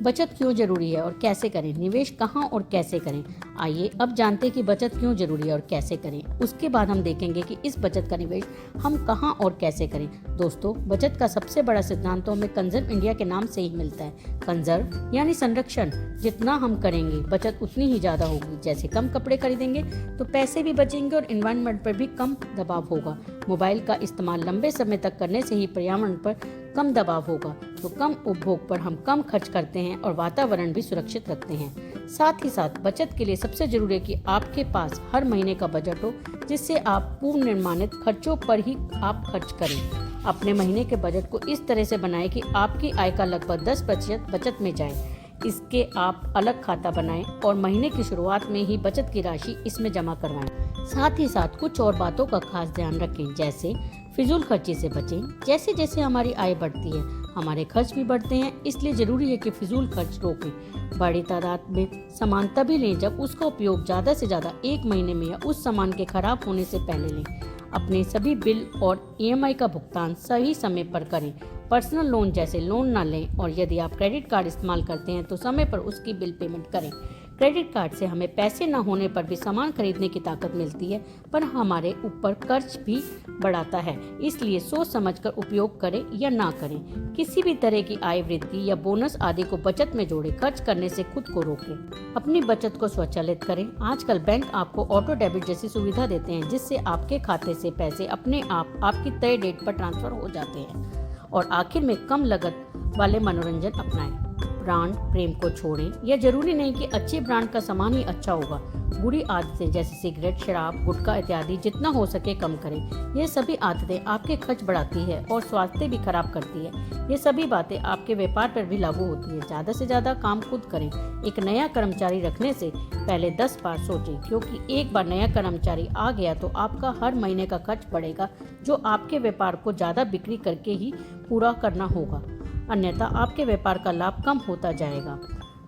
बचत क्यों जरूरी है और कैसे करें? निवेश कहाँ और कैसे करें? आइए अब जानते हैं कि बचत क्यों जरूरी है और कैसे करें। उसके बाद हम देखेंगे कि इस बचत का निवेश हम कहाँ और कैसे करें। दोस्तों, बचत का सबसे बड़ा सिद्धांत तो हमें कंजर्व इंडिया के नाम से ही मिलता है। कंजर्व यानी संरक्षण। जितना हम करेंगे बचत उतनी ही ज्यादा होगी। जैसे कम कपड़े खरीदेंगे तो पैसे भी बचेंगे और एनवायरनमेंट पर भी कम दबाव होगा। मोबाइल का इस्तेमाल लंबे समय तक करने से ही पर्यावरण पर कम दबाव होगा। तो कम उपभोग पर हम कम खर्च करते हैं और वातावरण भी सुरक्षित रखते हैं। साथ ही साथ बचत के लिए सबसे जरूरी है कि आपके पास हर महीने का बजट हो, जिससे आप पूर्व निर्माणित खर्चों पर ही आप खर्च करें। अपने महीने के बजट को इस तरह से बनाएं कि आपकी आय का लगभग 10% बचत में जाए। इसके आप अलग खाता बनाएं और महीने की शुरुआत में ही बचत की राशि इसमें जमा करवाएं। साथ ही साथ कुछ और बातों का खास ध्यान रखें, जैसे फिजूल खर्ची से बचें। जैसे जैसे हमारी आय बढ़ती है हमारे खर्च भी बढ़ते हैं, इसलिए जरूरी है कि फिजूल खर्च रोकें। बड़ी तादाद में सामान तभी लें जब उसका उपयोग ज़्यादा से ज़्यादा 1 महीने में या उस सामान के खराब होने से पहले लें। अपने सभी बिल और EMI का भुगतान सही समय पर करें। पर्सनल लोन जैसे लोन ना लें और यदि आप क्रेडिट कार्ड इस्तेमाल करते हैं तो समय पर उसकी बिल पेमेंट करें। क्रेडिट कार्ड से हमें पैसे न होने पर भी सामान खरीदने की ताकत मिलती है, पर हमारे ऊपर कर्ज भी बढ़ाता है। इसलिए सोच समझकर उपयोग करें या ना करें। किसी भी तरह की आय वृद्धि या बोनस आदि को बचत में जोड़ें। खर्च करने से खुद को रोकें। अपनी बचत को स्वचालित करें। आजकल बैंक आपको ऑटो डेबिट जैसी सुविधा देते हैं, जिससे आपके खाते से पैसे अपने आप आपकी तय डेट पर ट्रांसफर हो जाते हैं। और आखिर में कम लागत वाले मनोरंजन अपनाएं। ब्रांड प्रेम को छोड़ें। यह जरूरी नहीं कि अच्छे ब्रांड का सामान ही अच्छा होगा। बुरी आदतें जैसे सिगरेट, शराब, गुटखा इत्यादि जितना हो सके कम करें। ये सभी आदतें आपके खर्च बढ़ाती है और स्वास्थ्य भी खराब करती है। ये सभी बातें आपके व्यापार पर भी लागू होती है। ज़्यादा से ज़्यादा काम खुद करें। एक नया कर्मचारी रखने से पहले 10 बार सोचें, क्योंकि एक बार नया कर्मचारी आ गया तो आपका हर महीने का खर्च बढ़ेगा, जो आपके व्यापार को ज़्यादा बिक्री करके ही पूरा करना होगा। अन्यथा आपके व्यापार का लाभ कम होता जाएगा।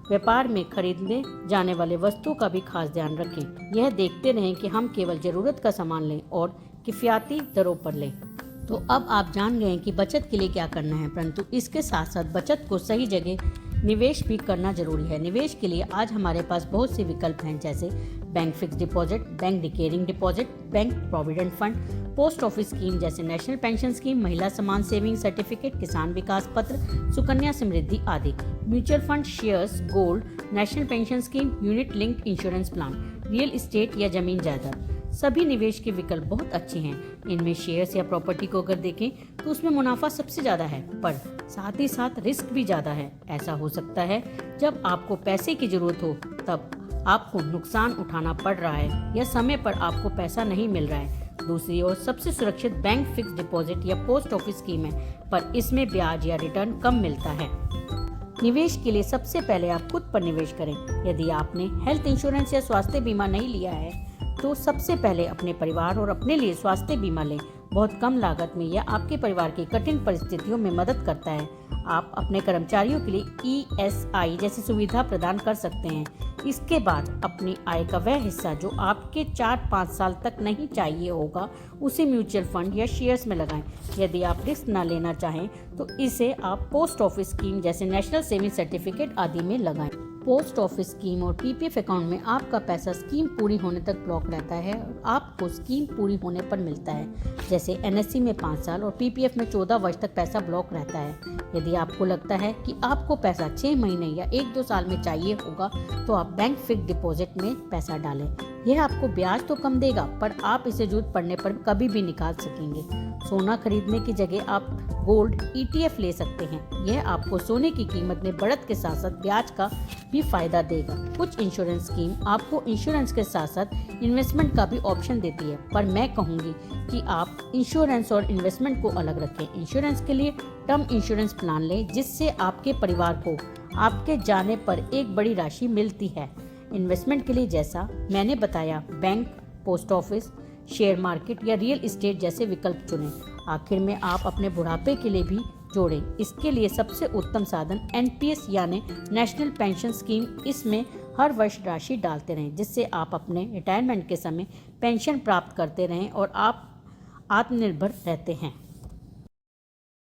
व्यापार में खरीदने जाने वाले वस्तुओं का भी खास ध्यान रखें। यह देखते रहें कि हम केवल जरूरत का सामान लें और किफ़ायती दरों पर लें। तो अब आप जान गए कि बचत के लिए क्या करना है, परंतु इसके साथ साथ बचत को सही जगह निवेश भी करना जरूरी है। निवेश के लिए आज हमारे पास बहुत से विकल्प हैं, जैसे bank fix deposit, bank recurring deposit, bank provident fund, post office scheme जैसे नेशनल पेंशन स्कीम, महिला सम्मान सेविंग सर्टिफिकेट, किसान विकास पत्र, सुकन्या समृद्धि आदि, mutual fund, shares, gold, national pension scheme, unit linked insurance plan, real estate या जमीन जायदाद। सभी निवेश के विकल्प बहुत अच्छे हैं। इनमें शेयर्स या प्रॉपर्टी को अगर देखें तो उसमें मुनाफा सबसे ज़्यादा है, पर साथ ही साथ रिस्क भी ज़्यादा है। ऐसा हो सकता है जब आपको पैसे की जरूरत हो तब आपको नुकसान उठाना पड़ रहा है या समय पर आपको पैसा नहीं मिल रहा है। दूसरी ओर सबसे सुरक्षित बैंक फिक्स डिपॉजिट या पोस्ट ऑफिस स्कीम है, पर इसमें ब्याज या रिटर्न कम मिलता है। निवेश के लिए सबसे पहले आप खुद पर निवेश करें। यदि आपने हेल्थ इंश्योरेंस या स्वास्थ्य बीमा नहीं लिया है तो सबसे पहले अपने परिवार और अपने लिए स्वास्थ्य बीमा लें। बहुत कम लागत में यह आपके परिवार की कठिन परिस्थितियों में मदद करता है। आप अपने कर्मचारियों के लिए ESI जैसी सुविधा प्रदान कर सकते हैं। इसके बाद अपनी आय का वह हिस्सा जो आपके 4-5 साल तक नहीं चाहिए होगा, उसे म्यूचुअल फंड या शेयर्स में लगाएं। यदि आप रिस्क न लेना चाहें तो इसे आप पोस्ट ऑफिस स्कीम जैसे नेशनल सेविंग सर्टिफिकेट आदि में लगाएं। पोस्ट ऑफिस स्कीम और PPF अकाउंट में आपका पैसा स्कीम पूरी होने तक ब्लॉक रहता है और आपको स्कीम पूरी होने पर मिलता है। जैसे NSC में 5 साल और PPF में 14 वर्ष तक पैसा ब्लॉक रहता है। यदि आपको लगता है कि आपको पैसा 6 महीने या 1-2 साल में चाहिए होगा तो आप बैंक फिक्स डिपॉजिट में पैसा डालें। यह आपको ब्याज तो कम देगा, पर आप इसे जरूरत पड़ने पर कभी भी निकाल सकेंगे। सोना खरीदने की जगह आप गोल्ड ETF ले सकते हैं। यह आपको सोने की कीमत में बढ़त के साथ साथ ब्याज का भी फायदा देगा। कुछ इंश्योरेंस स्कीम आपको इंश्योरेंस के साथ साथ इन्वेस्टमेंट का भी ऑप्शन देती है, पर मैं कहूँगी कि आप इंश्योरेंस और इन्वेस्टमेंट को अलग रखें। इंश्योरेंस के लिए टर्म इंश्योरेंस प्लान लें, जिससे आपके परिवार को आपके जाने पर एक बड़ी राशि मिलती है। इन्वेस्टमेंट के लिए जैसा मैंने बताया, bank, post office, share market या रियल एस्टेट जैसे विकल्प चुनें। आखिर में आप अपने बुढ़ापे के लिए भी जोड़ें। इसके लिए सबसे उत्तम साधन NPS यानी नेशनल पेंशन स्कीम। इसमें हर वर्ष राशि डालते रहें, जिससे आप अपने रिटायरमेंट के समय पेंशन प्राप्त करते रहें और आप आत्मनिर्भर रहते हैं।